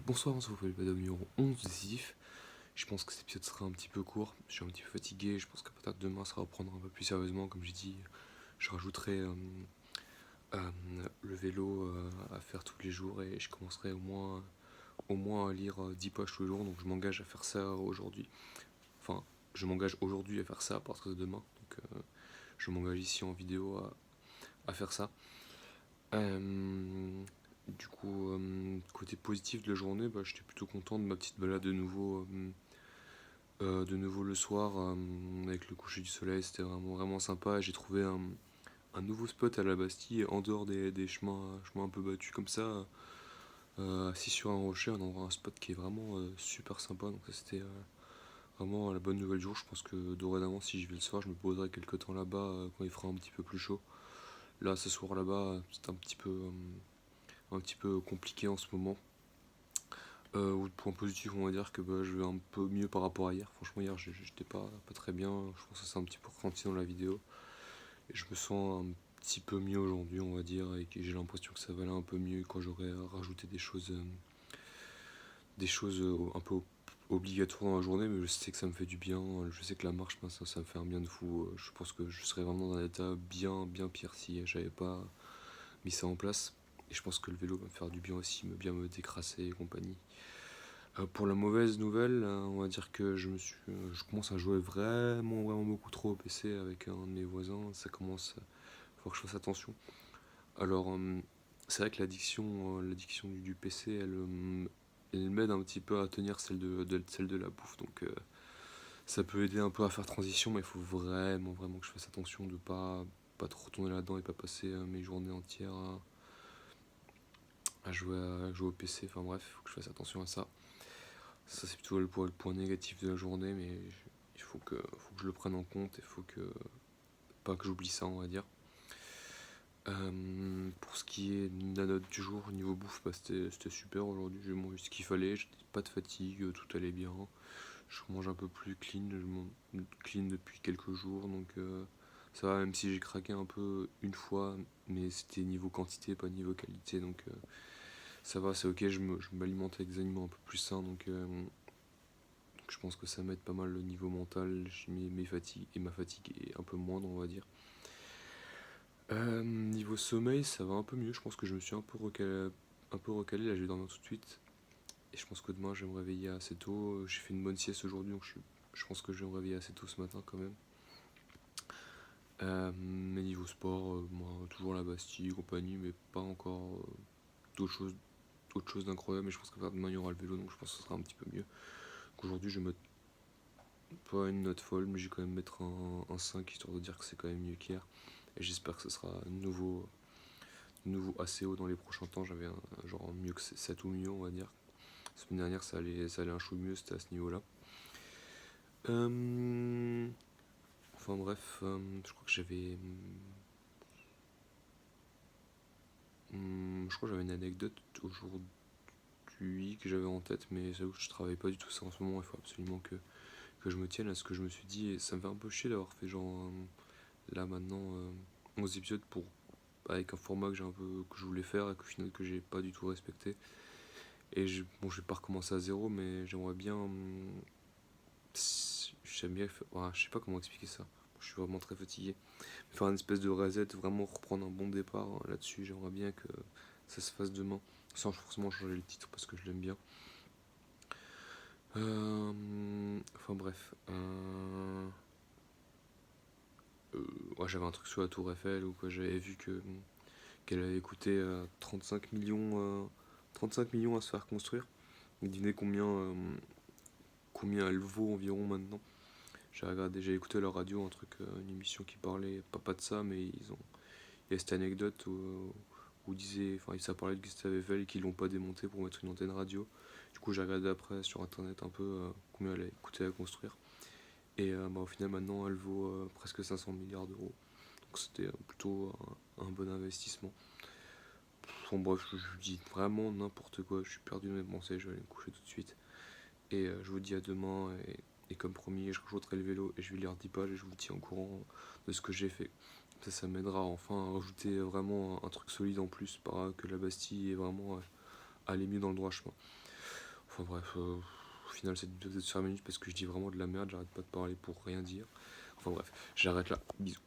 Bonsoir, on se retrouve pour le numéro 11 décisif. Je pense que cet épisode sera un petit peu court, je suis un petit peu fatigué, je pense qu'à partir de demain ça va reprendre un peu plus sérieusement. Comme j'ai dit, je rajouterai le vélo à faire tous les jours et je commencerai au moins à lire 10 pages tous les jours, donc je m'engage à faire ça aujourd'hui. Enfin, je m'engage aujourd'hui à faire ça à partir de demain, donc je m'engage ici en vidéo à faire ça. Du coup, côté positif de la journée, j'étais plutôt content de ma petite balade de nouveau le soir avec le coucher du soleil. C'était vraiment sympa. J'ai trouvé un nouveau spot à la Bastille, en dehors des chemins un peu battus comme ça, assis sur un rocher, un spot qui est vraiment super sympa. Donc ça, c'était vraiment la bonne nouvelle du jour. Je pense que dorénavant, si j'y vais le soir, je me poserai quelques temps là-bas quand il fera un petit peu plus chaud. Là, ce soir là-bas, c'est un petit peu compliqué en ce moment. Ou de point positif, on va dire que je vais un peu mieux par rapport à hier. Franchement, hier, j'étais pas très bien. Je pense que c'est un petit peu ressenti dans la vidéo. Et je me sens un petit peu mieux aujourd'hui, on va dire. Et que j'ai l'impression que ça va aller un peu mieux quand j'aurai rajouté des choses un peu obligatoires dans la journée. Mais je sais que ça me fait du bien. Je sais que la marche, ça me fait un bien de fou. Je pense que je serais vraiment dans un état bien pire si j'avais pas mis ça en place. Et je pense que le vélo va me faire du bien aussi, bien me décrasser et compagnie. Pour la mauvaise nouvelle, on va dire que je commence à jouer vraiment beaucoup trop au PC avec un de mes voisins. Ça commence, faut que je fasse attention. Alors, c'est vrai que l'addiction du PC, elle m'aide un petit peu à tenir celle de la bouffe. Donc, ça peut aider un peu à faire transition, mais il faut vraiment que je fasse attention de pas trop retourner là-dedans et pas passer mes journées entières à jouer au PC. Enfin bref, il faut que je fasse attention à ça. Ça, c'est plutôt le point négatif de la journée, mais il faut que je le prenne en compte. Il faut que pas que j'oublie ça, on va dire. Pour ce qui est de la note du jour, niveau bouffe, c'était super aujourd'hui. J'ai mangé ce qu'il fallait, j'ai pas de fatigue, tout allait bien. Je mange un peu plus clean, je mange clean depuis quelques jours, donc ça va, même si j'ai craqué un peu une fois, mais c'était niveau quantité, pas niveau qualité, donc ça va, c'est ok. Je m'alimente avec des aliments un peu plus sains, donc je pense que ça m'aide pas mal le niveau mental. Mes fatigues et ma fatigue est un peu moindre, on va dire. Niveau sommeil, ça va un peu mieux. Je pense que je me suis un peu recalé. Là, je vais dormir tout de suite. Et je pense que demain, je vais me réveiller assez tôt. J'ai fait une bonne sieste aujourd'hui, donc je pense que je vais me réveiller assez tôt ce matin quand même. Mais niveau sport, moi, toujours la Bastille, compagnie, mais pas encore d'autres choses d'incroyable. Mais je pense qu'à demain, il y aura le vélo, donc je pense que ce sera un petit peu mieux. Aujourd'hui, je vais mettre pas une note folle, mais je vais quand même mettre un 5 histoire de dire que c'est quand même mieux qu'hier. Et j'espère que ce sera nouveau assez haut dans les prochains temps. J'avais genre mieux que 7 ou mieux, on va dire. La semaine dernière, ça allait un chou mieux, c'était à ce niveau-là. Enfin bref, je crois que j'avais une anecdote aujourd'hui que j'avais en tête, mais j'avoue que je travaille pas du tout ça en ce moment. Il faut absolument que je me tienne à ce que je me suis dit. Et ça me fait un peu chier d'avoir fait genre là maintenant 11 épisodes avec un format que je voulais faire et qu'au final que j'ai pas du tout respecté. Et je vais pas recommencer à zéro, mais j'aimerais bien. J'aime bien. Je sais pas comment expliquer ça. Je suis vraiment très fatigué. Faire une espèce de reset, vraiment reprendre un bon départ là-dessus. J'aimerais bien que ça se fasse demain, sans forcément changer le titre parce que je l'aime bien. Enfin bref. Ouais, j'avais un truc sur la Tour Eiffel où quoi, j'avais vu qu'elle avait coûté 35 millions, 35 millions à se faire construire. Vous devinez combien elle vaut environ maintenant. J'ai écouté à la radio une émission qui parlait pas de ça, mais il y a cette anecdote où ça parlait de Gustave Eiffel et qu'ils l'ont pas démonté pour mettre une antenne radio. Du coup, j'ai regardé après sur internet un peu combien elle a coûté à construire. Et au final, maintenant, elle vaut presque 500 milliards d'euros. Donc c'était plutôt un bon investissement. Bon, bref, je dis vraiment n'importe quoi. Je suis perdu dans mes pensées, je vais aller me coucher tout de suite. Et je vous dis à demain. Et comme promis, je rajouterai le vélo et je vais lire 10 pages et je vous tiens au courant de ce que j'ai fait. Ça m'aidera enfin à rajouter vraiment un truc solide en plus, que la Bastille est vraiment aller mieux dans le droit chemin. Enfin bref, au final cette vidéo de 5 minutes parce que je dis vraiment de la merde, j'arrête pas de parler pour rien dire. Enfin bref, j'arrête là, bisous.